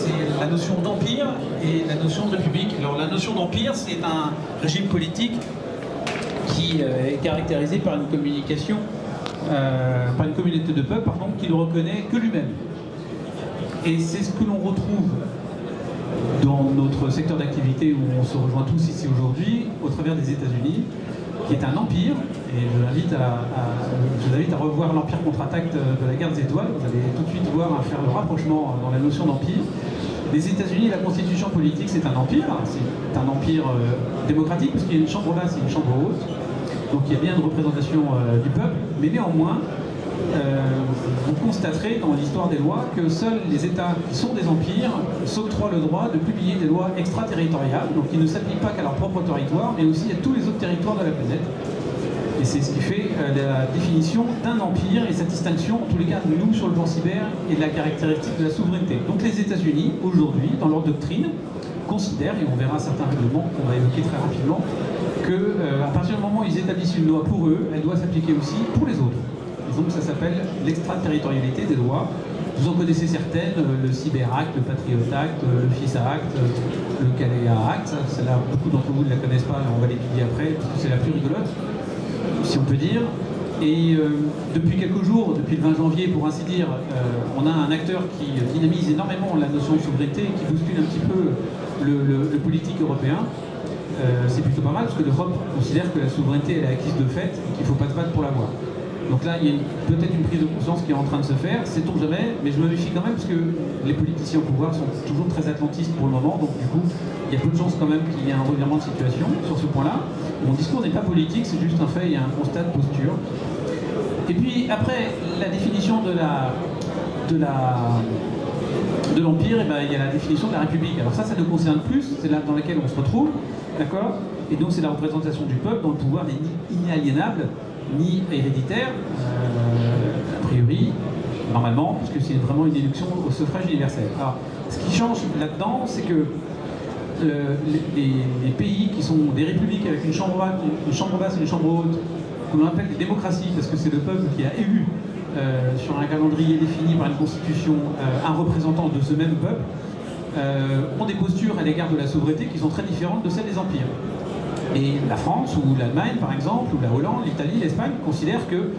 c'est la notion d'empire et la notion de république. Alors la notion d'empire, c'est un régime politique qui est caractérisé par une communication, par une communauté de peuples, pardon, qui ne reconnaît que lui-même. Et c'est ce que l'on retrouve dans notre secteur d'activité où on se rejoint tous ici aujourd'hui, au travers des États-Unis, qui est un empire. Et je vous invite à revoir l'Empire contre-attaque de la guerre des étoiles. Vous allez tout de suite voir faire le rapprochement dans la notion d'empire. Les États-Unis, la constitution politique, c'est un empire. C'est un empire démocratique, parce qu'il y a une chambre basse et une chambre haute. Donc il y a bien une représentation du peuple, mais néanmoins, vous constaterez dans l'histoire des lois que seuls les États qui sont des empires s'octroient le droit de publier des lois extraterritoriales, donc qui ne s'appliquent pas qu'à leur propre territoire, mais aussi à tous les autres territoires de la planète. Et c'est ce qui fait la définition d'un empire et sa distinction, en tous les cas, nous, sur le plan cyber, et de la caractéristique de la souveraineté. Donc les États-Unis, aujourd'hui, dans leur doctrine, considèrent, et on verra certains règlements qu'on va évoquer très rapidement, qu'à partir du moment où ils établissent une loi pour eux, elle doit s'appliquer aussi pour les autres. Et donc ça s'appelle l'extraterritorialité des lois. Vous en connaissez certaines, le Cyber Act, le Patriot Act, le FISA Act, le CALEA Act. Celle-là, beaucoup d'entre vous ne la connaissent pas, on va l'étudier après, parce que c'est la plus rigolote, si on peut dire. Et depuis quelques jours, depuis le 20 janvier pour ainsi dire, on a un acteur qui dynamise énormément la notion de souveraineté et qui bouscule un petit peu le politique européen. C'est plutôt pas mal parce que l'Europe considère que la souveraineté elle est acquise de fait et qu'il ne faut pas se battre pour l'avoir. Donc là, il y a peut-être une prise de conscience qui est en train de se faire, sait-on jamais, mais je me méfie quand même parce que les politiciens au pouvoir sont toujours très atlantistes pour le moment, donc du coup, il y a peu de chances quand même qu'il y ait un revirement de situation sur ce point-là. Mon discours n'est pas politique, c'est juste un fait, il y a un constat de posture. Et puis après, la définition de l'Empire, eh ben, il y a la définition de la République. Alors ça nous concerne plus, c'est là dans laquelle on se retrouve, d'accord? Et donc c'est la représentation du peuple dont le pouvoir n'est ni inaliénable, ni héréditaire, a priori, normalement, puisque c'est vraiment une élection au suffrage universel. Alors, ce qui change là-dedans, c'est que les pays qui sont des républiques avec une chambre basse et une chambre haute, qu'on appelle des démocraties, parce que c'est le peuple qui a élu sur un calendrier défini par une constitution un représentant de ce même peuple, ont des postures à l'égard de la souveraineté qui sont très différentes de celles des empires. Et la France ou l'Allemagne par exemple, ou la Hollande, l'Italie, l'Espagne considèrent que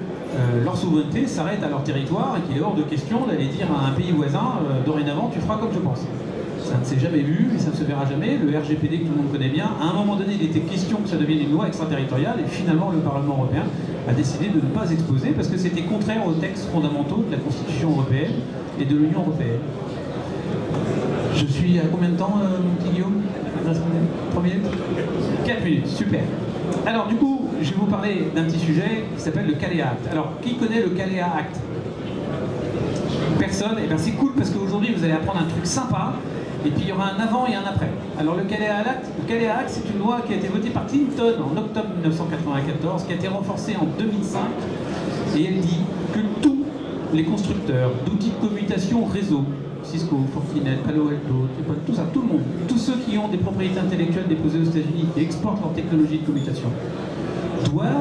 leur souveraineté s'arrête à leur territoire et qu'il est hors de question d'aller dire à un pays voisin dorénavant tu feras comme je pense. Ça ne s'est jamais vu et ça ne se verra jamais. Le RGPD que tout le monde connaît bien, à un moment donné il était question que ça devienne une loi extraterritoriale et finalement le Parlement européen a décidé de ne pas exposer parce que c'était contraire aux textes fondamentaux de la Constitution européenne et de l'Union européenne. Je suis à combien de temps, mon petit Guillaume? 3 minutes 4 minutes, super. Alors du coup, je vais vous parler d'un petit sujet qui s'appelle le CALEA Act. Alors, qui connaît le CALEA Act? Personne? Et bien c'est cool parce qu'aujourd'hui vous allez apprendre un truc sympa et puis il y aura un avant et un après. Alors le CALEA Act, c'est une loi qui a été votée par Clinton en octobre 1994, qui a été renforcée en 2005 et elle dit que tous les constructeurs d'outils de commutation réseau, Cisco, Fortinet, Palo Alto, tout ça, tout le monde, tous ceux qui ont des propriétés intellectuelles déposées aux États-Unis et exportent leur technologie de commutation, doivent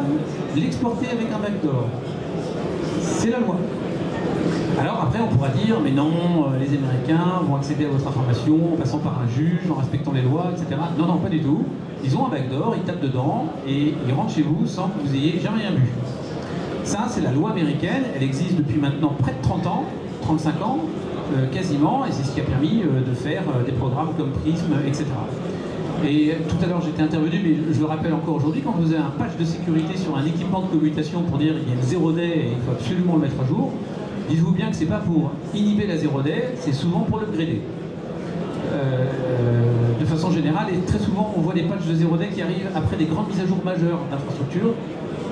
l'exporter avec un backdoor. C'est la loi. Alors après on pourra dire mais non, les Américains vont accéder à votre information en passant par un juge, en respectant les lois, etc. Non, non, pas du tout. Ils ont un backdoor, ils tapent dedans et ils rentrent chez vous sans que vous ayez jamais rien vu. Ça c'est la loi américaine, elle existe depuis maintenant près de 30 ans, 35 ans, quasiment, et c'est ce qui a permis de faire des programmes comme Prism, etc. Et tout à l'heure j'étais intervenu, mais je le rappelle encore aujourd'hui, quand vous avez un patch de sécurité sur un équipement de commutation pour dire il y a une 0D et il faut absolument le mettre à jour, dites-vous bien que c'est pas pour inhiber la 0D, c'est souvent pour l'upgrader. De façon générale, et très souvent on voit des patchs de 0D qui arrivent après des grandes mises à jour majeures d'infrastructure,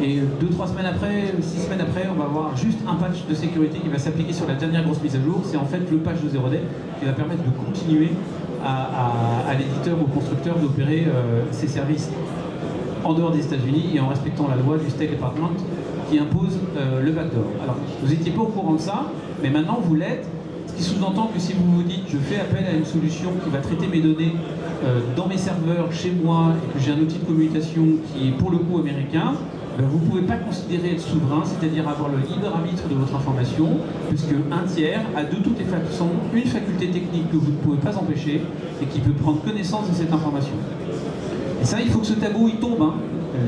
et 2-3 semaines après, 6 semaines après, on va avoir juste un patch de sécurité qui va s'appliquer sur la dernière grosse mise à jour. C'est en fait le patch de 0D qui va permettre de continuer à l'éditeur ou au constructeur d'opérer ses services en dehors des États-Unis et en respectant la loi du State Department qui impose le backdoor. Alors, vous n'étiez pas au courant de ça, mais maintenant vous l'êtes, ce qui sous-entend que si vous vous dites je fais appel à une solution qui va traiter mes données dans mes serveurs, chez moi, et que j'ai un outil de communication qui est pour le coup américain, ben, vous ne pouvez pas considérer être souverain, c'est-à-dire avoir le libre arbitre de votre information, puisque un tiers a de toutes les façons une faculté technique que vous ne pouvez pas empêcher et qui peut prendre connaissance de cette information. Et ça, il faut que ce tabou il tombe. Hein.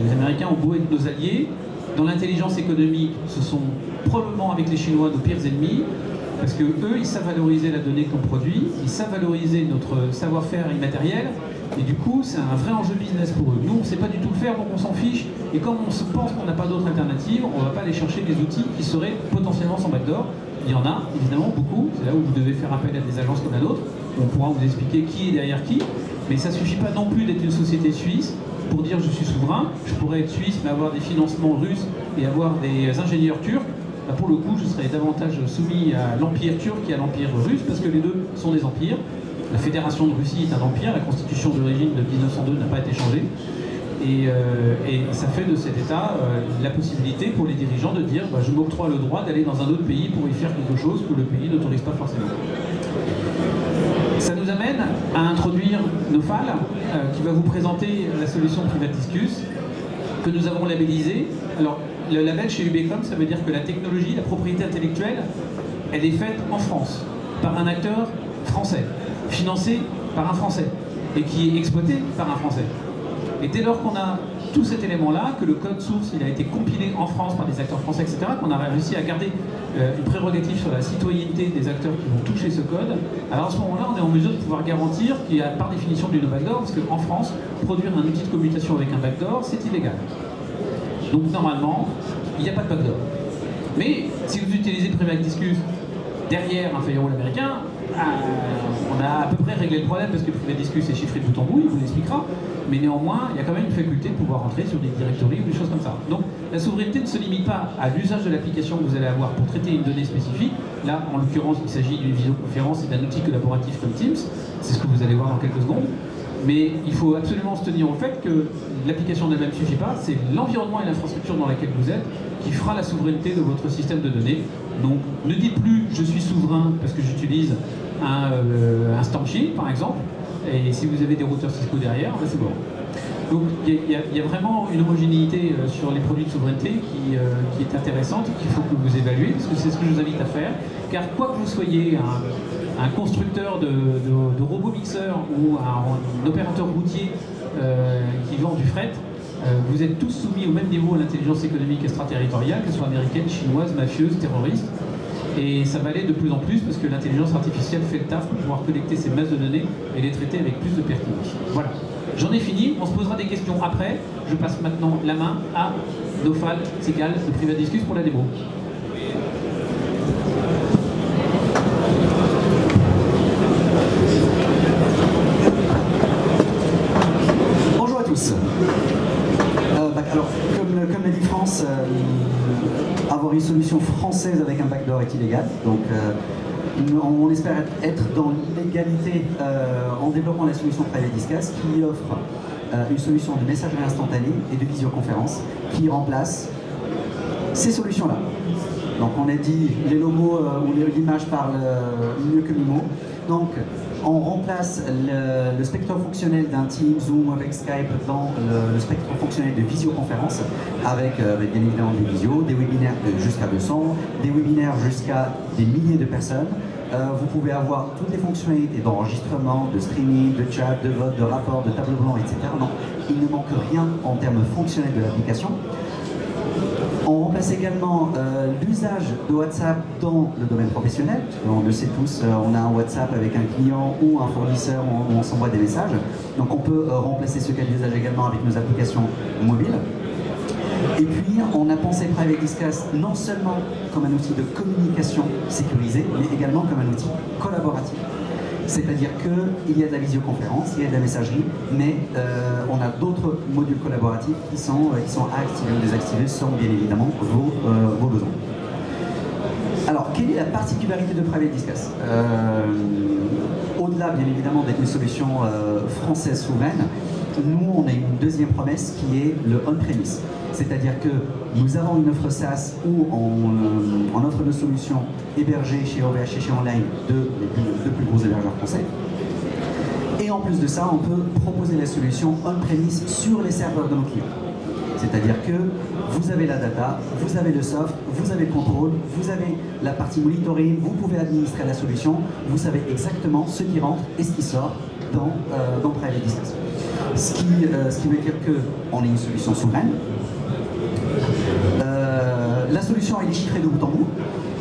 Les Américains ont beau être nos alliés, dans l'intelligence économique, ce sont probablement avec les Chinois nos pires ennemis, parce que eux, ils savent valoriser la donnée qu'on produit, ils savent valoriser notre savoir-faire immatériel, et du coup, c'est un vrai enjeu business pour eux. Nous, on ne sait pas du tout le faire, donc on s'en fiche, et comme on se pense qu'on n'a pas d'autre alternative, on ne va pas aller chercher des outils qui seraient potentiellement sans backdoor. Il y en a, évidemment, beaucoup, c'est là où vous devez faire appel à des agences comme la nôtre, on pourra vous expliquer qui est derrière qui, mais ça ne suffit pas non plus d'être une société suisse pour dire je suis souverain, je pourrais être suisse mais avoir des financements russes et avoir des ingénieurs turcs. Là, pour le coup, je serais davantage soumis à l'empire turc qu'à l'empire russe, parce que les deux sont des empires. La Fédération de Russie est un empire, la constitution d'origine de 1902 n'a pas été changée. Et ça fait de cet État la possibilité pour les dirigeants de dire bah, je m'octroie le droit d'aller dans un autre pays pour y faire quelque chose que le pays n'autorise pas forcément. Ça nous amène à introduire Nofal, qui va vous présenter la solution Privatiscus, que nous avons labellisée. Alors, le label chez Ubecom, ça veut dire que la technologie, la propriété intellectuelle, elle est faite en France, par un acteur français, financé par un Français, et qui est exploité par un Français. Et dès lors qu'on a tout cet élément-là, que le code source il a été compilé en France par des acteurs français, etc., qu'on a réussi à garder une prérogative sur la citoyenneté des acteurs qui vont toucher ce code, alors à ce moment-là, on est en mesure de pouvoir garantir qu'il y a par définition du no backdoor, parce qu'en France, produire un outil de commutation avec un backdoor, c'est illégal. Donc normalement, il n'y a pas de backdoor. Mais si vous utilisez Privatiscus derrière un firewall américain, on a à peu près réglé le problème parce que Privatiscus est chiffré de bout en bout, il vous l'expliquera, mais néanmoins, il y a quand même une faculté de pouvoir rentrer sur des directories ou des choses comme ça. Donc la souveraineté ne se limite pas à l'usage de l'application que vous allez avoir pour traiter une donnée spécifique. Là, en l'occurrence, il s'agit d'une visioconférence et d'un outil collaboratif comme Teams, c'est ce que vous allez voir dans quelques secondes. Mais il faut absolument se tenir au fait que l'application d'elle-même ne suffit pas, c'est l'environnement et l'infrastructure dans laquelle vous êtes qui fera la souveraineté de votre système de données. Donc ne dites plus je suis souverain parce que j'utilise un Stormshield par exemple, et si vous avez des routeurs Cisco derrière, ben c'est bon. Donc il y a vraiment une homogénéité sur les produits de souveraineté qui est intéressante, qu'il faut que vous évaluez, parce que c'est ce que je vous invite à faire, car quoi que vous soyez un constructeur de robots mixeurs ou un opérateur routier qui vend du fret, vous êtes tous soumis au même niveau à l'intelligence économique extraterritoriale, qu'elle soit américaine, chinoise, mafieuse, terroriste. Et ça va aller de plus en plus parce que l'intelligence artificielle fait le taf pour pouvoir collecter ces masses de données et les traiter avec plus de pertinence. Voilà. J'en ai fini, on se posera des questions après. Je passe maintenant la main à Nofal Sigal de Privatiscus pour la démo. Bonjour à tous. Alors, comme l'a dit France, avoir une solution française avec un backdoor est illégal. Donc, on espère être dans l'illégalité en développant la solution Privatiscus qui offre une solution de messagerie instantanée et de visioconférence qui remplace ces solutions-là. Donc, on a dit les logos ou l'image parlent mieux que les mots. Donc, on remplace le spectre fonctionnel d'un Teams, Zoom, avec Skype dans le spectre fonctionnel de visioconférence avec bien évidemment des visios, des webinaires jusqu'à 200, des webinaires jusqu'à des milliers de personnes. Vous pouvez avoir toutes les fonctionnalités d'enregistrement, de streaming, de chat, de vote, de rapport, de tableau blanc, etc. Donc, il ne manque rien en termes fonctionnels de l'application. On remplace également l'usage de WhatsApp dans le domaine professionnel. On le sait tous, on a un WhatsApp avec un client ou un fournisseur où on s'envoie des messages. Donc on peut remplacer ce cas d'usage également avec nos applications mobiles. Et puis on a pensé Privatiscus non seulement comme un outil de communication sécurisé, mais également comme un outil collaboratif. C'est-à-dire qu'il y a de la visioconférence, il y a de la messagerie, mais on a d'autres modules collaboratifs qui sont à activer ou désactiver selon bien évidemment vos besoins. Alors, quelle est la particularité de Privatiscus? Au-delà bien évidemment d'être une solution française souveraine, nous on a une deuxième promesse qui est le on-premise. C'est-à-dire que nous avons une offre SaaS où on offre nos solutions hébergées chez OVH et chez Online de deux plus gros hébergeurs français. Et en plus de ça, on peut proposer la solution on-premise sur les serveurs de nos clients. C'est-à-dire que vous avez la data, vous avez le soft, vous avez le contrôle, vous avez la partie monitoring, vous pouvez administrer la solution, vous savez exactement ce qui rentre et ce qui sort dans Private Discuss. Ce qui veut dire qu'on est une solution souveraine. La solution elle est chiffrée de bout en bout.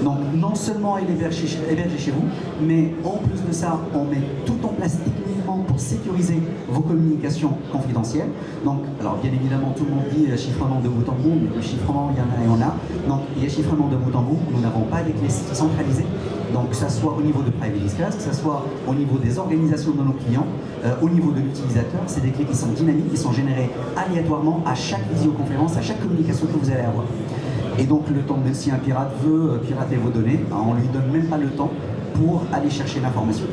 Donc non seulement elle est hébergée chez vous, mais en plus de ça, on met tout en place techniquement pour sécuriser vos communications confidentielles. Donc, alors bien évidemment, tout le monde dit chiffrement de bout en bout, mais le chiffrement, il y en a et on a. Donc il y a chiffrement de bout en bout, nous n'avons pas des clés centralisées. Donc que ça soit au niveau de Private Discuss, que ça soit au niveau des organisations de nos clients, au niveau de l'utilisateur, c'est des clés qui sont dynamiques, qui sont générées aléatoirement à chaque visioconférence, à chaque communication que vous allez avoir. Et donc le temps, si un pirate veut pirater vos données, on ne lui donne même pas le temps pour aller chercher l'information.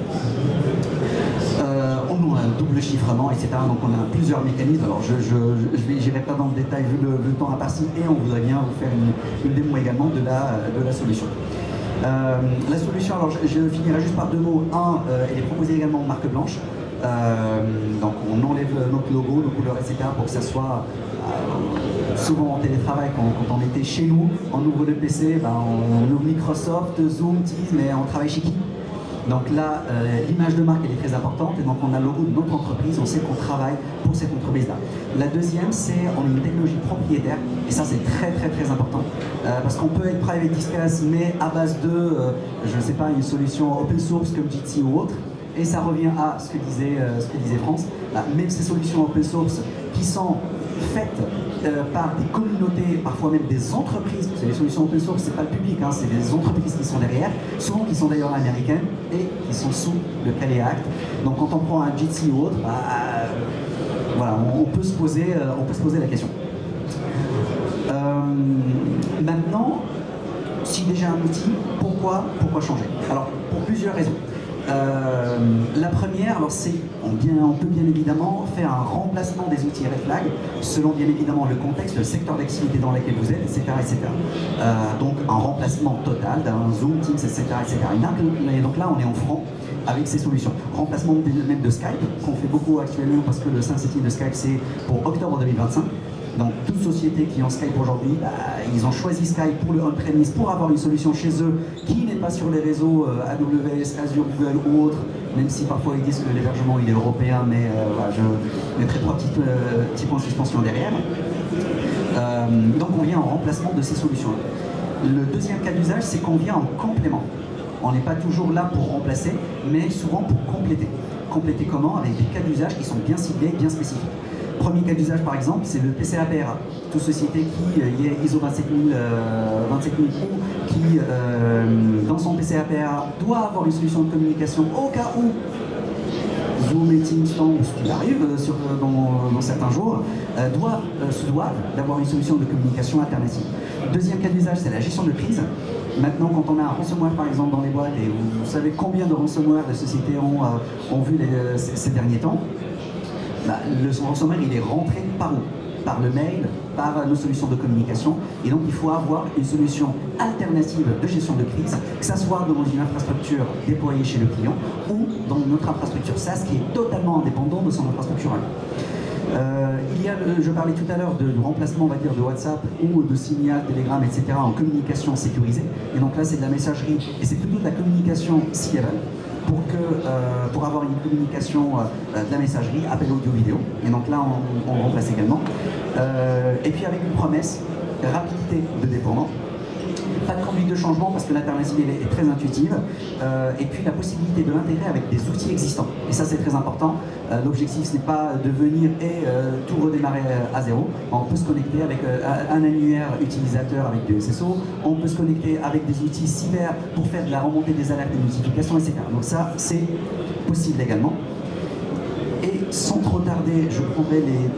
On a un double chiffrement, etc. Donc on a plusieurs mécanismes. Alors je n'irai pas dans le détail vu le temps imparti et on voudrait bien vous faire une démo également de la solution. La solution, alors je finirai juste par deux mots. Un, elle est proposée également en marque blanche. Donc on enlève notre logo, nos couleurs, etc. pour que ça soit souvent en télétravail quand on était chez nous, on ouvre le PC, on ouvre Microsoft, Zoom, Teams, mais on travaille chez qui? Donc là, l'image de marque elle est très importante et donc on a le logo de notre entreprise, on sait qu'on travaille pour cette entreprise-là. La deuxième, c'est on a une technologie propriétaire et ça c'est très important parce qu'on peut être Private Discuss mais à base de, je ne sais pas, une solution open source comme Jitsi ou autre. Et ça revient à ce que disait France, même ces solutions open source qui sont faites par des communautés, parfois même des entreprises, parce que les solutions open source, c'est pas le public, hein, c'est des entreprises qui sont derrière, souvent qui sont d'ailleurs américaines et qui sont sous le Cali Act. Donc quand on prend un Jitsi ou autre, voilà, on peut se poser la question. Maintenant, si déjà un outil, pourquoi changer? Alors pour plusieurs raisons. La première, alors on peut bien évidemment faire un remplacement des outils Red Flag selon bien évidemment le contexte, le secteur d'activité dans lequel vous êtes, etc. Donc un remplacement total d'un Zoom, Teams, etc. Et donc là, on est en franc avec ces solutions. Remplacement même de Skype, qu'on fait beaucoup actuellement parce que le sunsetting de Skype c'est pour octobre 2025. Donc toute société qui est en Skype aujourd'hui, ils ont choisi Skype pour le on-premise, pour avoir une solution chez eux qui n'est pas sur les réseaux AWS, Azure, Google ou autres, même si parfois ils disent que l'hébergement il est européen, mais voilà, je mettrai trois petits points de suspension derrière. Donc on vient en remplacement de ces solutions-là. Le deuxième cas d'usage, c'est qu'on vient en complément. On n'est pas toujours là pour remplacer, mais souvent pour compléter. Compléter comment? Avec des cas d'usage qui sont bien ciblés, bien spécifiques. Premier cas d'usage par exemple, c'est le PCAPRA. Toute société qui est ISO 27000 ou qui, dans son PCAPRA, doit avoir une solution de communication au cas où Zoom et Teams, ce qui arrive dans certains jours, se doivent d'avoir une solution de communication alternative. Deuxième cas d'usage, c'est la gestion de crise. Maintenant, quand on a un ransomware par exemple dans les boîtes, et vous savez combien de ransomware les sociétés ont vu ces derniers temps, le ransomware il est rentré par où? Par le mail, par nos solutions de communication, et donc il faut avoir une solution alternative de gestion de crise, que ça soit dans une infrastructure déployée chez le client ou dans notre infrastructure SaaS qui est totalement indépendant de son infrastructure. Je parlais tout à l'heure du remplacement, on va dire, de WhatsApp ou de Signal, Telegram, etc. en communication sécurisée, et donc là c'est de la messagerie, et c'est plutôt de la communication C-level. Pour avoir une communication de la messagerie, appel audio-vidéo. Et donc là, on remplace également. Et puis avec une promesse, rapidité de déploiement. Pas de conduite de changement parce que l'alternative est très intuitive. Et puis la possibilité de l'intégrer avec des outils existants. Et ça, c'est très important. L'objectif, ce n'est pas de venir et tout redémarrer à zéro. On peut se connecter avec un annuaire utilisateur avec du SSO. On peut se connecter avec des outils cyber pour faire de la remontée des alertes, des notifications, etc. Donc ça, c'est possible également. Et sans trop tarder, je prendrai les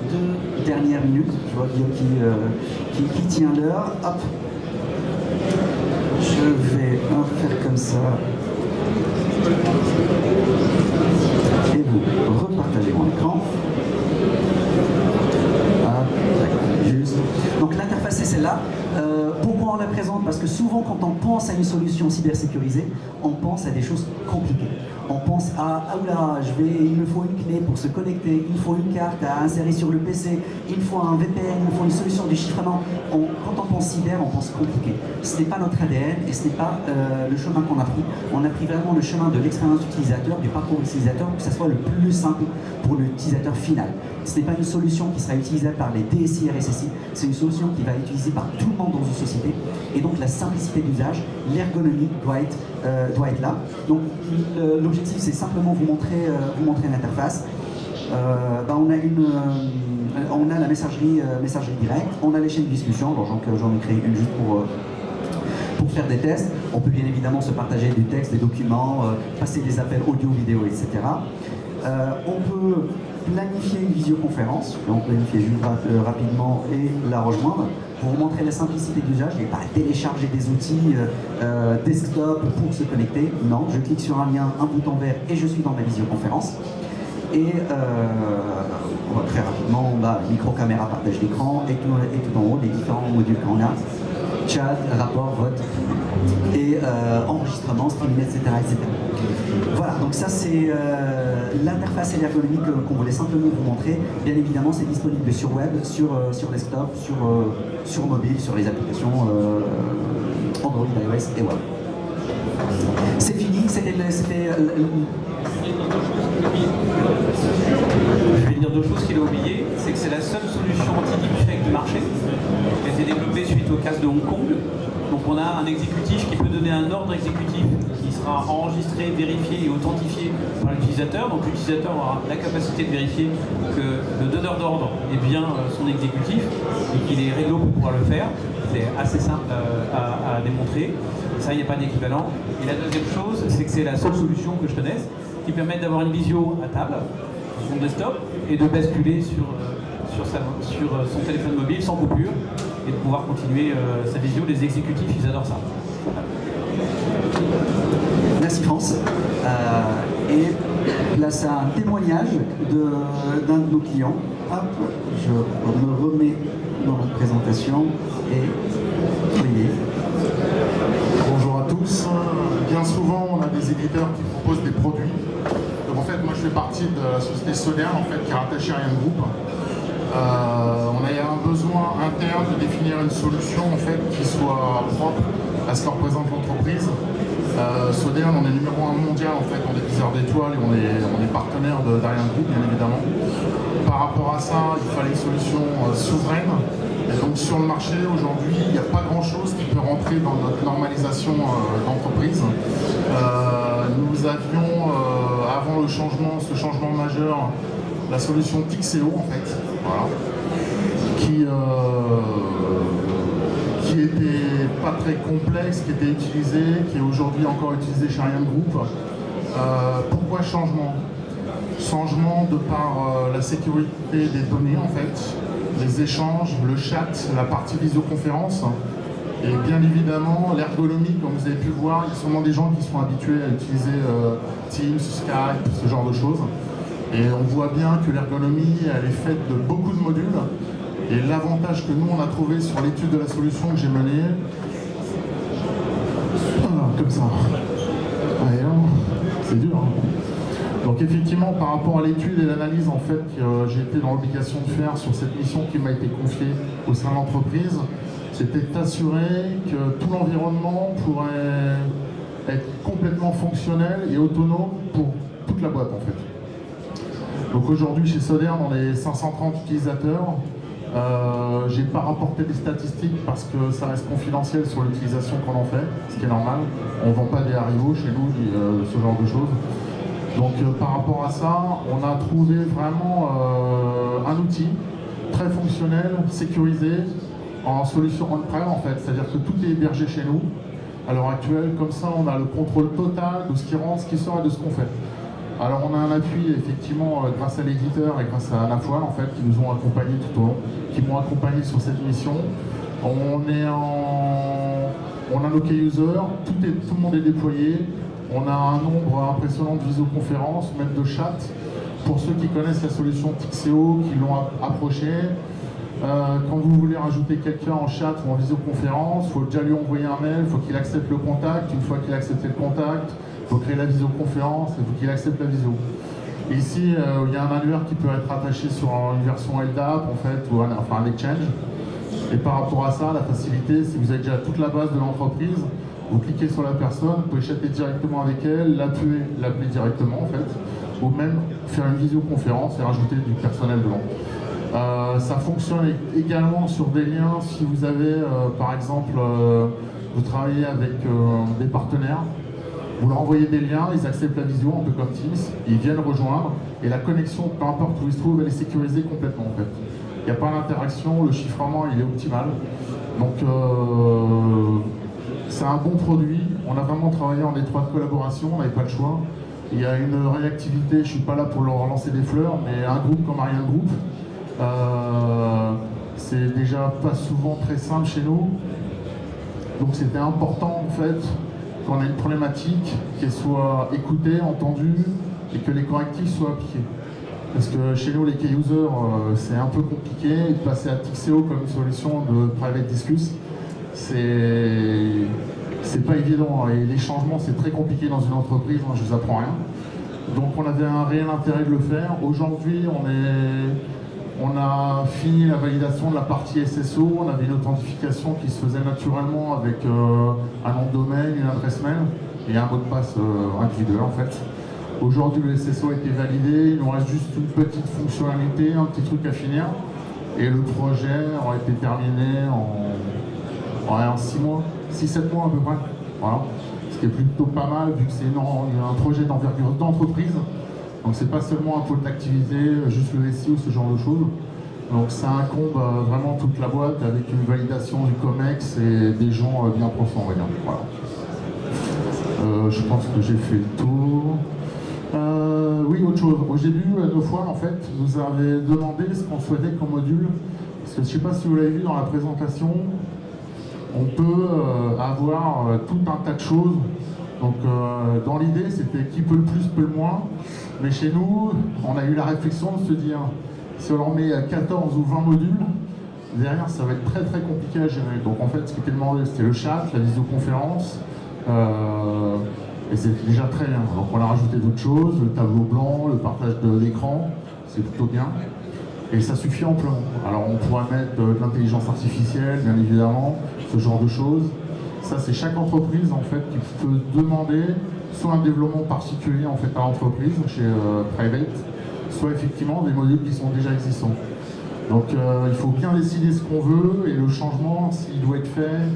2 dernières minutes. Je vois Guillaume qui tient l'heure. Hop. Je vais faire comme ça. Et vous repartagez mon écran. Juste. Donc l'interface c'est celle-là. Pourquoi on la présente? Parce que souvent quand on pense à une solution cybersécurisée, on pense à des choses compliquées. on pense à ah oula, il me faut une clé pour se connecter, il faut une carte à insérer sur le PC, il faut un VPN, il faut une solution de chiffrement. Quand on pense cyber, on pense compliqué. Ce n'est pas notre ADN et ce n'est pas le chemin qu'on a pris. On a pris vraiment le chemin de l'expérience utilisateur, du parcours utilisateur, pour que ça soit le plus simple pour l'utilisateur final. Ce n'est pas une solution qui sera utilisable par les DSI, RSSI, c'est une solution qui va être utilisée par tout le monde dans une société. Et donc la simplicité d'usage, l'ergonomie doit être là. Donc l'objectif, c'est simplement vous montrer l'interface. On a la messagerie directe, on a les chaînes de discussion, j'en ai créé une juste pour faire des tests. On peut bien évidemment se partager du texte, des documents, passer des appels audio, vidéo, etc. On peut planifier une visioconférence, on peut planifier juste rapidement et la rejoindre. Pour vous montrer la simplicité d'usage, et pas télécharger des outils desktop pour se connecter. Non, je clique sur un lien, un bouton vert et je suis dans ma visioconférence. Et on va très rapidement, micro-caméra, partage d'écran et tout en haut les différents modules qu'on a. Chat, rapport, vote et enregistrement, streaming, etc., etc. Voilà, donc ça c'est l'interface et l'ergonomie qu'on voulait simplement vous montrer. Bien évidemment, c'est disponible sur web, sur desktop, sur mobile, sur les applications Android, iOS et web. C'est fini, c'était Je vais dire deux choses qu'il a oubliées, c'est que c'est la seule solution anti-deepfake du marché, qui a été développée suite au casse de Hong Kong. Donc on a un exécutif qui peut donner un ordre exécutif qui sera enregistré, vérifié et authentifié par l'utilisateur. Donc l'utilisateur aura la capacité de vérifier que le donneur d'ordre est bien son exécutif et qu'il est réglo pour pouvoir le faire. C'est assez simple à démontrer. Ça, il n'y a pas d'équivalent. Et la deuxième chose, c'est que c'est la seule solution que je connaisse qui permet d'avoir une visio à table, sur son desktop, et de basculer sur son téléphone mobile sans coupure et de pouvoir continuer sa visio. Les exécutifs, ils adorent ça. Merci France. Et là, c'est un témoignage d'un de nos clients. Hop, je me remets dans la présentation et voyez. Bonjour à tous. Bien souvent, on a des éditeurs qui proposent des produits. Donc en fait, moi je fais partie de la société Sodern, en fait, qui est rattachée à Ariane Group. On a un besoin interne de définir une solution en fait, qui soit propre à ce que représente l'entreprise. Sodern, on est numéro 1 mondial en fait, on est viseur d'étoiles et on est partenaire d'Ariane Group, bien évidemment. Par rapport à ça, il fallait une solution souveraine. Et donc sur le marché aujourd'hui, il n'y a pas grand chose qui peut rentrer dans notre normalisation d'entreprise. Nous avions avant ce changement majeur, la solution Tixeo en fait, voilà, qui était pas très complexe, qui était utilisée, qui est aujourd'hui encore utilisée chez Ariane Group. Pourquoi changement? Changement de par la sécurité des données en fait, les échanges, le chat, la partie visioconférence et bien évidemment l'ergonomie, comme vous avez pu le voir, il y a sûrement des gens qui sont habitués à utiliser Teams, Skype, ce genre de choses. Et on voit bien que l'ergonomie, elle est faite de beaucoup de modules. Et l'avantage que nous, on a trouvé sur l'étude de la solution que j'ai menée, comme ça, c'est dur. Hein. Donc effectivement, par rapport à l'étude et l'analyse en fait que j'ai été dans l'obligation de faire sur cette mission qui m'a été confiée au sein de l'entreprise, c'était d'assurer que tout l'environnement pourrait être complètement fonctionnel et autonome pour toute la boîte en fait. Donc aujourd'hui chez Sodern, on est 530 utilisateurs. J'ai pas rapporté des statistiques parce que ça reste confidentiel sur l'utilisation qu'on en fait, ce qui est normal. On ne vend pas des haribots chez nous, ce genre de choses. Donc par rapport à ça, on a trouvé vraiment un outil très fonctionnel, sécurisé, en solution on-prem en fait, c'est-à-dire que tout est hébergé chez nous à l'heure actuelle, comme ça on a le contrôle total de ce qui rentre, ce qui sort et de ce qu'on fait. Alors on a un appui effectivement grâce à l'éditeur et grâce à Nafoile en fait, qui nous ont accompagnés tout au long, qui m'ont accompagné sur cette mission. On a nos key users, tout le monde est déployé. On a un nombre impressionnant de visioconférences, même de chat. Pour ceux qui connaissent la solution Tixeo, qui l'ont approché, Quand vous voulez rajouter quelqu'un en chat ou en visioconférence, il faut déjà lui envoyer un mail, il faut qu'il accepte le contact. Une fois qu'il a accepté le contact, il faut créer la visioconférence, il faut qu'il accepte la visio. Et ici, il y a un annuaire qui peut être attaché sur une version LDAP en fait, ou un exchange. Et par rapport à ça, la facilité, si vous avez déjà toute la base de l'entreprise, vous cliquez sur la personne, vous pouvez chatter directement avec elle, l'appeler directement en fait, ou même faire une visioconférence et rajouter du personnel dedans. Ça fonctionne également sur des liens si vous avez, par exemple, vous travaillez avec des partenaires, vous leur envoyez des liens, ils acceptent la visio, un peu comme Teams, ils viennent rejoindre, et la connexion, peu importe où ils se trouvent, elle est sécurisée complètement en fait. Il n'y a pas d'interaction, le chiffrement il est optimal. Donc c'est un bon produit, on a vraiment travaillé en étroite collaboration, on n'avait pas le choix. Il y a une réactivité, je ne suis pas là pour leur lancer des fleurs, mais un groupe comme Ariane Group, c'est déjà pas souvent très simple chez nous. Donc c'était important en fait qu'on ait une problématique, qu'elle soit écoutée, entendue et que les correctifs soient appliqués. Parce que chez nous les key users c'est un peu compliqué et de passer à Tixeo comme solution de private discuss, c'est pas évident et les changements c'est très compliqué dans une entreprise, hein, je vous apprends rien. Donc on avait un réel intérêt de le faire. Aujourd'hui on a fini la validation de la partie SSO, on avait une authentification qui se faisait naturellement avec un nom de domaine, une adresse mail et un mot de passe individuel en fait. Aujourd'hui le SSO a été validé, il nous reste juste une petite fonctionnalité, un petit truc à finir et le projet aura été terminé en 6 mois, 6-7 mois à peu près. Voilà. Ce qui est plutôt pas mal vu que c'est un projet d'envergure d'entreprise. Donc c'est pas seulement un pôle d'activité, juste le SEO, ce genre de choses. Donc ça incombe vraiment toute la boîte avec une validation du COMEX et des gens bien profond, on va dire. Voilà. Je pense que j'ai fait le tour. Oui, autre chose. Au début, nos fois, en fait, vous avez demandé ce qu'on souhaitait comme module. Parce que je ne sais pas si vous l'avez vu dans la présentation, on peut avoir tout un tas de choses. Donc dans l'idée, c'était qui peut le plus, peut le moins. Mais chez nous, on a eu la réflexion de se dire, si on en met 14 ou 20 modules, derrière, ça va être très très compliqué à gérer. Donc en fait, ce qui était demandé, c'était le chat, la visioconférence, et c'était déjà très bien. Donc on a rajouté d'autres choses, le tableau blanc, le partage de l'écran, c'est plutôt bien. Et ça suffit amplement. Alors on pourra mettre de l'intelligence artificielle, bien évidemment, ce genre de choses. Ça, c'est chaque entreprise en fait qui peut demander soit un développement particulier en fait à l'entreprise chez Private, soit effectivement des modules qui sont déjà existants. Donc il faut bien décider ce qu'on veut et le changement, s'il doit être fait,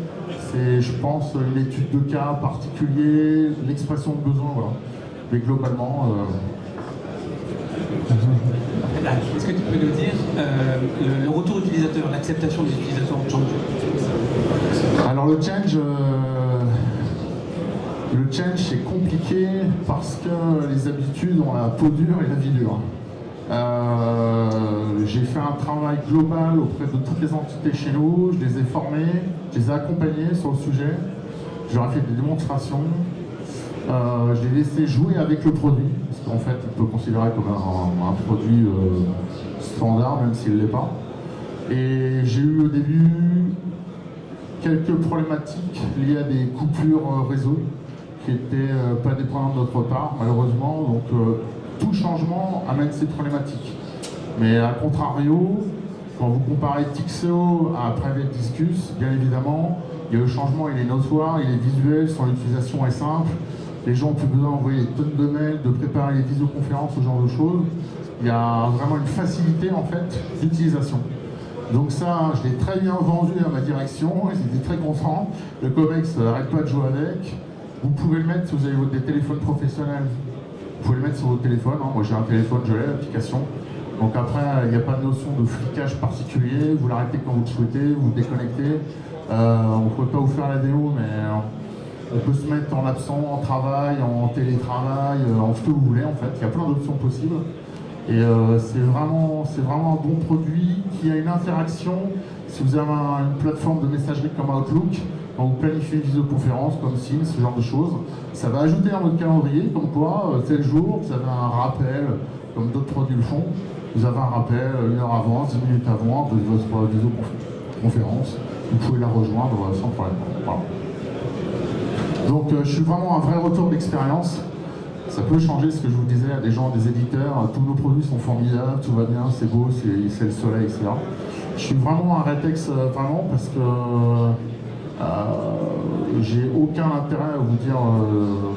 c'est, je pense, une étude de cas particulier, l'expression de besoin, voilà. Mais globalement. Est-ce que tu peux nous dire le retour utilisateur, l'acceptation des utilisateurs de change? Alors le change c'est compliqué parce que les habitudes ont la peau dure et la vie dure. J'ai fait un travail global auprès de toutes les entités chez nous, je les ai formés, je les ai accompagnés sur le sujet, je leur ai fait des démonstrations, je les ai laissés jouer avec le produit, parce qu'en fait il peut le considérer comme un produit standard, même s'il ne l'est pas. Et j'ai eu au début quelques problématiques liées à des coupures réseau qui n'étaient pas dépendantes de notre part, malheureusement. Donc tout changement amène ces problématiques. Mais à contrario, quand vous comparez Tixeo à Private Discuss, bien évidemment, le changement il est notoire, il est visuel, son utilisation est simple. Les gens ont plus besoin d'envoyer des tonnes de mails, de préparer les visioconférences, ce genre de choses. Il y a vraiment une facilité en fait d'utilisation. Donc ça, je l'ai très bien vendu à ma direction, ils étaient très contents. Le COMEX n'arrête pas de jouer avec. Vous pouvez le mettre si vous avez des téléphones professionnels. Vous pouvez le mettre sur votre téléphone. Hein. Moi j'ai un téléphone, je l'ai, l'application. Donc après, il n'y a pas de notion de flicage particulier. Vous l'arrêtez quand vous le souhaitez, vous le déconnectez. On ne peut pas vous faire la démo, mais on peut se mettre en absent, en travail, en télétravail, en ce que vous voulez en fait. Il y a plein d'options possibles. Et c'est vraiment un bon produit qui a une interaction. Si vous avez une plateforme de messagerie comme Outlook, quand vous planifiez une visioconférence comme Teams, ce genre de choses. Ça va ajouter dans votre calendrier, comme quoi, tel jour, vous avez un rappel, comme d'autres produits le font, vous avez un rappel 1 heure avant, 10 minutes avant de votre visioconférence. Vous pouvez la rejoindre sans problème. Voilà. Donc je suis vraiment un vrai retour d'expérience. Ça peut changer ce que je vous disais à des gens, des éditeurs, tous nos produits sont formidables, tout va bien, c'est beau, c'est le soleil, etc. Je suis vraiment un rétex vraiment parce que j'ai aucun intérêt à vous dire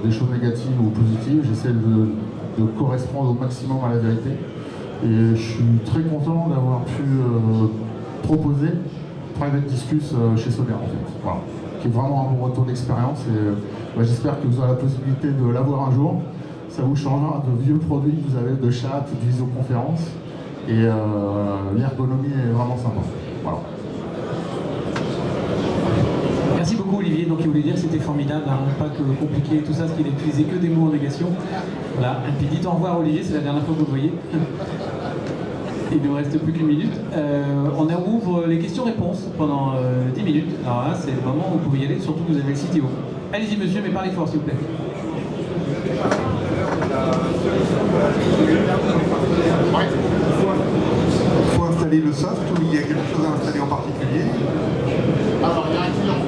des choses négatives ou positives. J'essaie de correspondre au maximum à la vérité. Et je suis très content d'avoir pu proposer Private Discus chez Soler en fait. Voilà. Qui est vraiment un bon retour d'expérience et j'espère que vous aurez la possibilité de l'avoir un jour. Ça vous changera de vieux produits que vous avez de chat, de visioconférence et l'ergonomie est vraiment sympa. Voilà. Merci beaucoup Olivier, donc il voulait dire que c'était formidable, hein, pas que compliqué tout ça, parce qu'il n'utilisait que des mots en négation. Voilà, et puis dites au revoir Olivier, c'est la dernière fois que vous le voyez. Il ne nous reste plus qu'une minute. On ouvre les questions-réponses pendant 10 minutes. Alors là, c'est le moment où vous pouvez y aller, surtout que vous avez le CTO. Allez-y monsieur, mais parlez fort s'il vous plaît. Il faut installer le soft ou il y a quelque chose à installer en particulier? Alors il y a un client.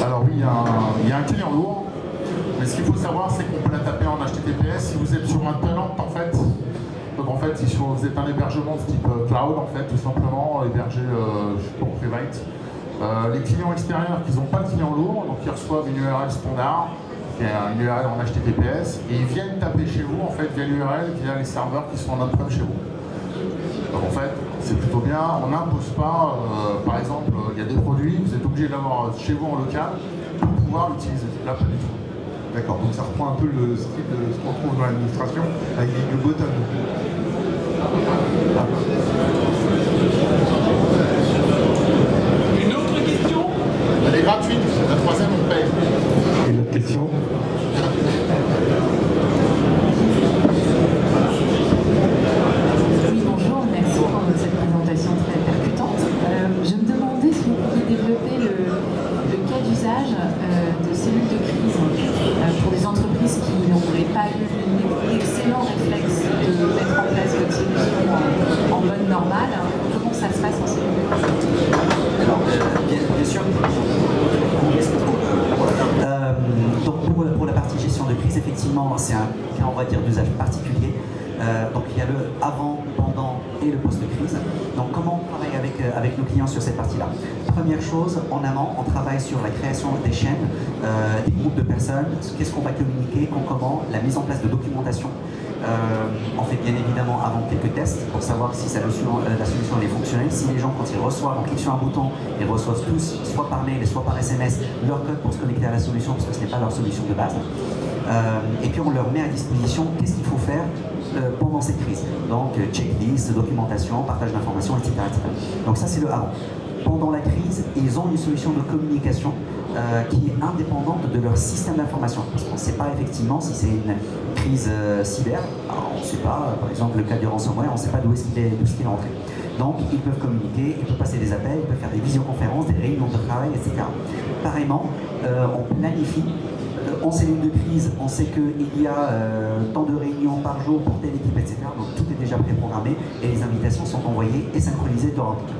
Alors oui, il y a un client lourd. Mais ce qu'il faut savoir, c'est qu'on peut la taper en HTTPS si vous êtes sur un tenant, en fait. Donc en fait, si vous êtes un hébergement de type cloud, en fait, tout simplement, hébergé pour private. Les clients extérieurs qui n'ont pas de client lourd, donc ils reçoivent une URL standard, qui est une URL en HTTPS, et ils viennent taper chez vous, en fait, via l'URL, via les serveurs qui sont en on-prem chez vous. Donc en fait, c'est plutôt bien, on n'impose pas, par exemple, il y a des produits, vous êtes obligé d'avoir chez vous en local pour pouvoir l'utiliser. Là, pas du tout. D'accord, donc ça reprend un peu le style de ce qu'on trouve dans l'administration avec des buttons. Une autre question? Elle est gratuite, la troisième on paye. Une autre question? Oui, bonjour, merci pour cette présentation très percutante. Je me demandais si vous pouviez développer le cas d'usage de cellules de crise pour des entreprises qui n'auraient pas eu l'excellent réflexe de mettre en place votre solution en mode normal. Comment ça se passe en cellule de crise? Alors, bien sûr. Donc pour la partie gestion de crise, effectivement, c'est un cas, on va dire, d'usage particulier. Donc il y a le avant, pendant et le post-crise. Donc comment on travaille avec nos clients sur cette partie-là? Première chose, en amont, on travaille sur la création des chaînes, des groupes de personnes, qu'est-ce qu'on va communiquer, comment, la mise en place de documentation. On fait bien évidemment avant quelques tests pour savoir si la solution est fonctionnelle. Si les gens, quand ils reçoivent, on clique sur un bouton, ils reçoivent tous, soit par mail, soit par SMS, leur code pour se connecter à la solution, parce que ce n'est pas leur solution de base. Et puis on leur met à disposition qu'est-ce qu'il faut faire pendant cette crise. Donc checklist, documentation, partage d'informations, etc., etc. Donc ça c'est le avant. Pendant la crise, ils ont une solution de communication qui est indépendante de leur système d'information. Parce qu'on ne sait pas effectivement si c'est une crise cyber. Alors, on ne sait pas, par exemple le cas du ransomware, on ne sait pas d'où est-ce qu'il est rentré. Donc ils peuvent communiquer, ils peuvent passer des appels, ils peuvent faire des visioconférences, des réunions de travail, etc. Pareillement, on planifie. En cellule de crise, on sait qu'il y a tant de réunions par jour pour telle équipe, etc. Donc tout est déjà préprogrammé et les invitations sont envoyées et synchronisées dans l'entité.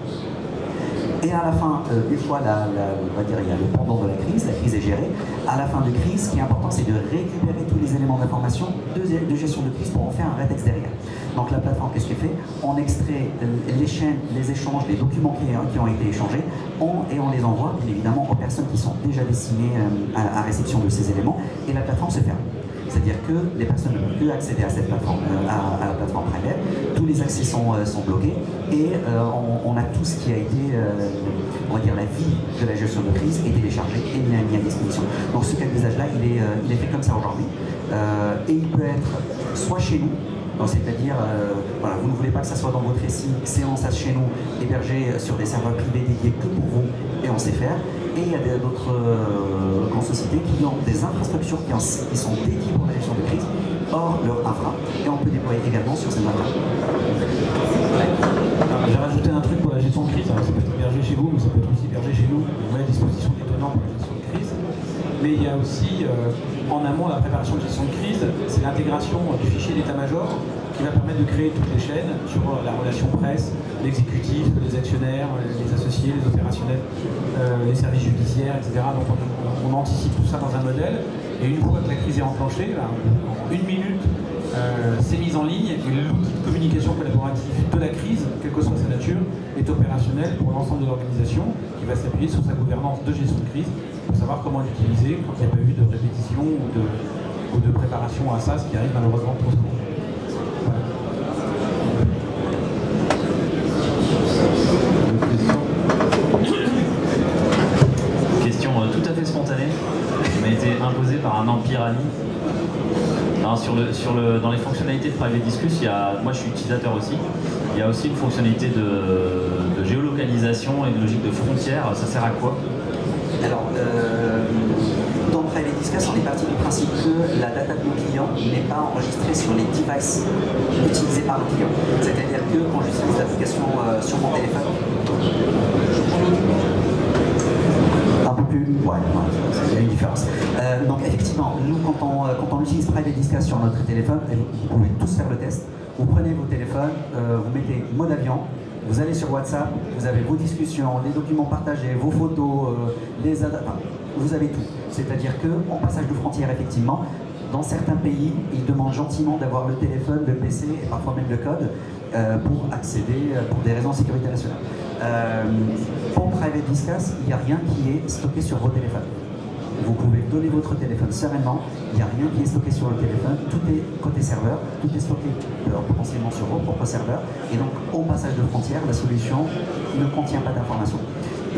Et à la fin, une fois on va dire, il y a le pendant de la crise est gérée. À la fin de crise, ce qui est important, c'est de récupérer tous les éléments d'information de gestion de crise pour en faire un rétex derrière. Donc la plateforme, qu'est-ce qu'elle fait? On extrait les chaînes, les échanges, les documents qui ont été échangés, et on les envoie, bien évidemment, aux personnes qui sont déjà destinées à réception de ces éléments, et la plateforme se ferme. C'est-à-dire que les personnes ne peuvent plus accéder à cette plateforme, à la plateforme privée. Tous les accès sont bloqués et on a tout ce qui a été, on va dire, la vie de la gestion de crise est téléchargé et mis à disposition. Donc ce cas d'usage-là, il est fait comme ça aujourd'hui. Et il peut être soit chez nous, c'est-à-dire, voilà, vous ne voulez pas que ça soit dans votre SI, c'est en SaaS chez nous, hébergé sur des serveurs privés dédiés que pour vous, et on sait faire. Et il y a d'autres grandes sociétés qui ont des infrastructures qui sont dédiées pour la gestion de crise, hors leur infra. Et on peut déployer également sur cette infra. J'ai rajouté un truc pour la gestion de crise. Alors, ça peut être hébergé chez vous, mais ça peut être aussi hébergé chez nous. On met à disposition des tenants pour la gestion de crise. Mais il y a aussi, en amont, la préparation de gestion de crise, c'est l'intégration du fichier d'état-major qui va permettre de créer toutes les chaînes sur la relation presse, l'exécutif, les actionnaires, les associés, les opérationnels, les services judiciaires, etc. Donc on anticipe tout ça dans un modèle. Et une fois que la crise est enclenchée, en 1 minute, c'est mis en ligne et l'outil de communication collaborative de la crise, quelle que soit sa nature, est opérationnel pour l'ensemble de l'organisation qui va s'appuyer sur sa gouvernance de gestion de crise pour savoir comment l'utiliser quand il n'y a pas eu de répétition ou de préparation à ça, ce qui arrive malheureusement trop souvent. Question tout à fait spontanée qui m'a été imposée par un empire ami. Alors dans les fonctionnalités de Private Discuss, moi je suis utilisateur aussi, il y a aussi une fonctionnalité de géolocalisation et une logique de frontière. Ça sert à quoi? Alors, dans Private Discuss, on est parti du principe que la data de nos clients n'est pas enregistrée sur les devices utilisés par nos clients. C'est-à-dire que quand j'utilise l'application sur mon téléphone, un peu plus, ouais, il y a une différence. Donc effectivement, nous quand on utilise Private Discuss sur notre téléphone, vous pouvez tous faire le test. Vous prenez vos téléphones, vous mettez mode avion, vous allez sur WhatsApp, vous avez vos discussions, les documents partagés, vos photos, vous avez tout. C'est-à-dire qu'en passage de frontière, effectivement, dans certains pays, ils demandent gentiment d'avoir le téléphone, le PC et parfois même le code pour accéder pour des raisons de sécurité nationale. Pour Private Discuss, il n'y a rien qui est stocké sur vos téléphones. Vous pouvez donner votre téléphone sereinement, il n'y a rien qui est stocké sur le téléphone, tout est côté serveur, tout est stocké potentiellement sur vos propres serveurs, et donc au passage de frontière, la solution ne contient pas d'informations.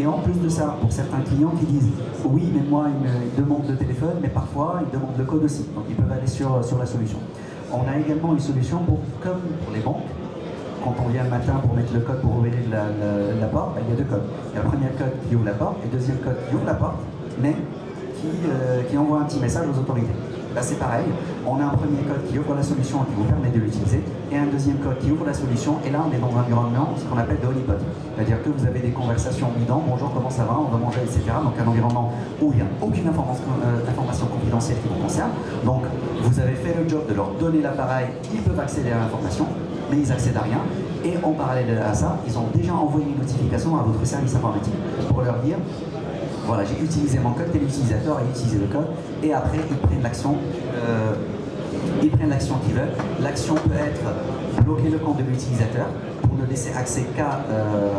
Et en plus de ça, pour certains clients qui disent « oui, mais moi, ils me demandent le téléphone, mais parfois, ils demandent le code aussi », donc ils peuvent aller sur la solution. On a également une solution comme pour les banques. Quand on vient le matin pour mettre le code pour ouvrir la porte, il y a 2 codes. Il y a le premier code qui ouvre la porte et le deuxième code qui ouvre la porte, mais qui envoie un petit message aux autorités. Là c'est pareil, on a un premier code qui ouvre la solution et qui vous permet de l'utiliser, et un deuxième code qui ouvre la solution, et là on est dans un environnement, ce qu'on appelle de honeypot. C'est-à-dire que vous avez des conversations bidons, bonjour, comment ça va, on va manger, etc. Donc un environnement où il n'y a aucune information confidentielle qui vous concerne. Donc vous avez fait le job de leur donner l'appareil, ils peuvent accéder à l'information, mais ils accèdent à rien. Et en parallèle à ça, ils ont déjà envoyé une notification à votre service informatique pour leur dire voilà, j'ai utilisé mon code, tel utilisateur a utilisé le code, et après ils prennent l'action qu'ils veulent. L'action peut être bloquer le compte de l'utilisateur pour ne laisser accès qu'à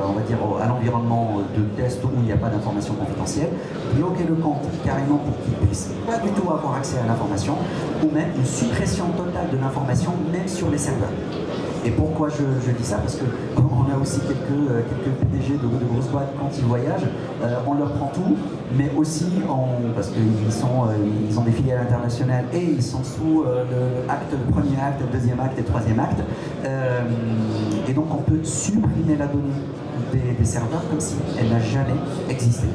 on va dire à l'environnement de test où il n'y a pas d'information confidentielle, bloquer le compte carrément pour qu'il ne puisse pas du tout avoir accès à l'information, ou même une suppression totale de l'information même sur les serveurs. Et pourquoi je dis ça? Parce qu'on a aussi quelques PDG de grosses boîtes, quand ils voyagent, on leur prend tout, mais aussi parce qu'ils ont des filiales internationales et ils sont sous le premier acte, le deuxième acte et le troisième acte. Et donc on peut supprimer la donnée des serveurs comme si elle n'a jamais existé.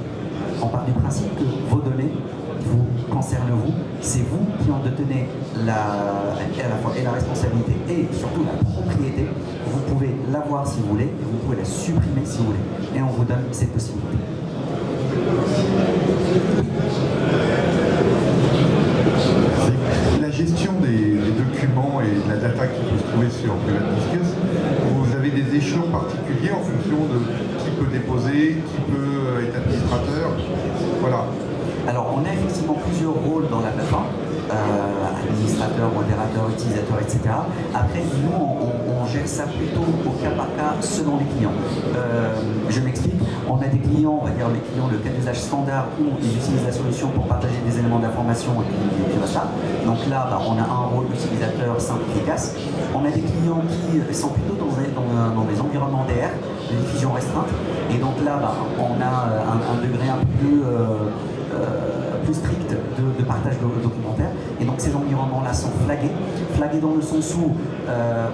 On part du principe que vos données vous concernent vous, c'est vous qui en détenez à la fois la responsabilité et surtout la propriété. Vous pouvez l'avoir si vous voulez, et vous pouvez la supprimer si vous voulez. Et on vous donne cette possibilité. La gestion des documents et de la data qui peut se trouver sur Private Discuss, vous avez des échelons particuliers en fonction de qui peut déposer, qui peut être administrateur. Voilà. Alors, on a effectivement plusieurs rôles dans la plateforme, administrateur, modérateur, utilisateur, etc. Après, nous, on gère ça plutôt au cas par cas selon les clients. Je m'explique, on a des clients, on va dire les clients, le cas d'usage standard où ils utilisent la solution pour partager des éléments d'information et puis ça. Donc là, on a un rôle d'utilisateur simple et efficace. On a des clients qui sont plutôt dans des environnements DR, de diffusion restreinte. Et donc là, on a un degré un peu plus strict de partage documentaire. Et Et donc ces environnements-là sont flagués. Flagués dans le sens où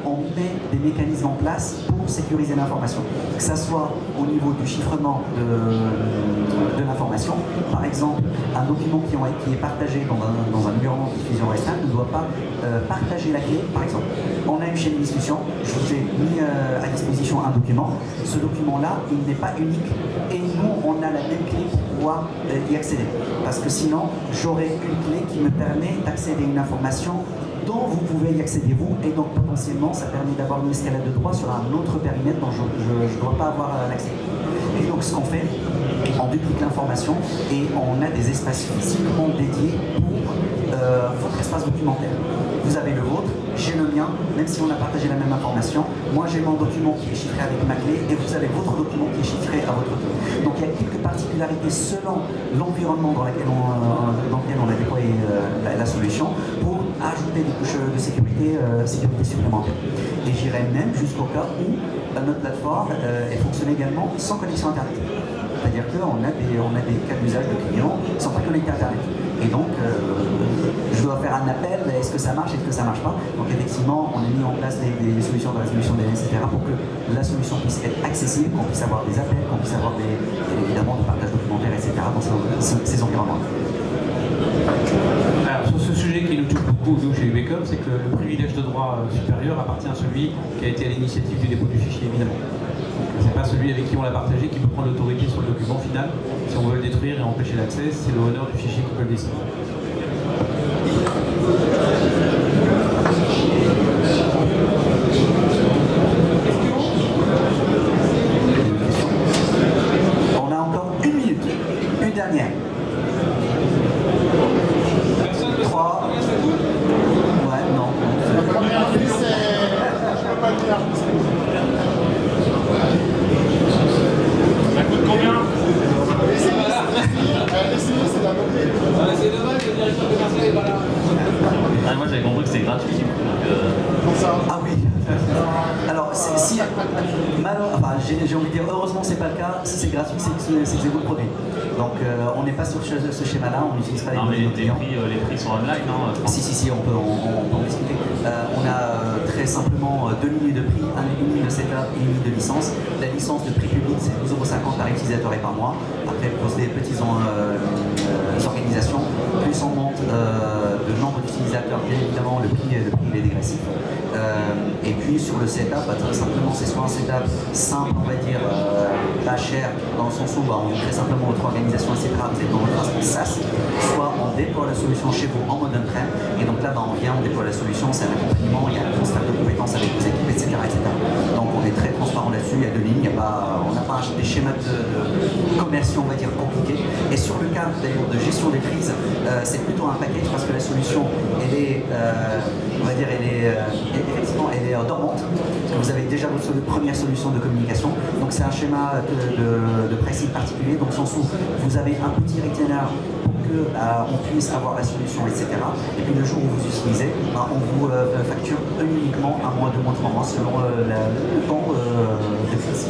on met des mécanismes en place pour sécuriser l'information. Que ce soit au niveau du chiffrement de l'information. Par exemple, un document qui est partagé dans un environnement de diffusion restreinte ne doit pas partager la clé. Par exemple, on a une chaîne de discussion, je vous ai mis à disposition un document. Ce document-là, il n'est pas unique et nous, on a la même clé pour pouvoir y accéder. Parce que sinon, j'aurai une clé qui me permet d'accéder à une information dont vous pouvez y accéder vous, et donc potentiellement ça permet d'avoir une escalade de droit sur un autre périmètre dont je ne dois pas avoir l'accès. Et donc ce qu'on fait, on duplique l'information et on a des espaces physiquement dédiés pour votre espace documentaire. Vous avez le vôtre, j'ai le mien, même si on a partagé la même information. Moi j'ai mon document qui est chiffré avec ma clé et vous avez votre document qui est chiffré à votre clé. Donc il y a quelques particularités selon l'environnement dans lequel on a déployé la solution pour ajouter des couches de sécurité supplémentaires. Et j'irai même jusqu'au cas où notre plateforme elle fonctionne également sans connexion Internet. C'est-à-dire qu'on a des cas d'usage de clients qui ne sont pas connectés à Internet. Et donc, je dois faire un appel, est-ce que ça marche, est-ce que ça ne marche pas? Donc effectivement, on a mis en place des solutions de résolution des etc. pour que la solution puisse être accessible, qu'on puisse avoir des appels, qu'on puisse avoir évidemment du partage documentaire, etc. dans ces environnements. Alors, sur ce sujet qui nous touche beaucoup, nous, chez Ubecom, c'est que le privilège de droit supérieur appartient à celui qui a été à l'initiative du dépôt du fichier, évidemment. C'est pas celui avec qui on l'a partagé qui peut prendre l'autorité sur le document final. Si on veut le détruire et empêcher l'accès, c'est le honneur du fichier qui peut le décider. On a encore une minute, une dernière. 3. Ouais, non. La première vie, c'est... Je peux pas le dire. Ça coûte combien? C'est la bonne. C'est dommage, le directeur commercial n'est pas là. Ah, moi j'avais compris que c'était gratuit du coup. Ah oui. Alors, si j'ai envie de dire, heureusement c'est pas le cas, si c'est gratuit, c'est que vous le produit. Donc on n'est pas sur ce schéma-là, on n'utilise pas les données de nos clients. Les prix sont online, non? Si, on peut en discuter. On a très simplement 2 lignes de prix, une ligne de setup et une ligne de licence. La licence de prix public, c'est 12,50 € par utilisateur et par mois. Après, pour des petites organisations, plus on monte de nombre d'utilisateurs, bien évidemment, le prix il est dégressif. Et puis sur le setup, très simplement, c'est soit un setup simple, on va dire, pas cher, dans le sens où on crée simplement votre organisation, etc. Vous êtes dans votre instance SaaS, soit on déploie la solution chez vous en mode on-prem, et donc là, on vient, on déploie la solution, c'est un accompagnement, il y a un transfert de compétences avec vos équipes, etc. Donc on est très transparent là-dessus, il y a 2 lignes, on n'a pas des schémas de commerciaux, on va dire, compliqués. Et sur le cas d'ailleurs de gestion des crises, c'est plutôt un package parce que la solution, elle est, on va dire, effectivement, elle est dormante. Parce que vous avez déjà votre première solution de communication. Donc c'est un schéma de pricing particulier, dans le sens où vous avez un petit retainer pour qu'on puisse avoir la solution, etc. Et puis le jour où vous utilisez, on vous facture uniquement 1 mois, 2 mois, 3 mois selon le temps de crise.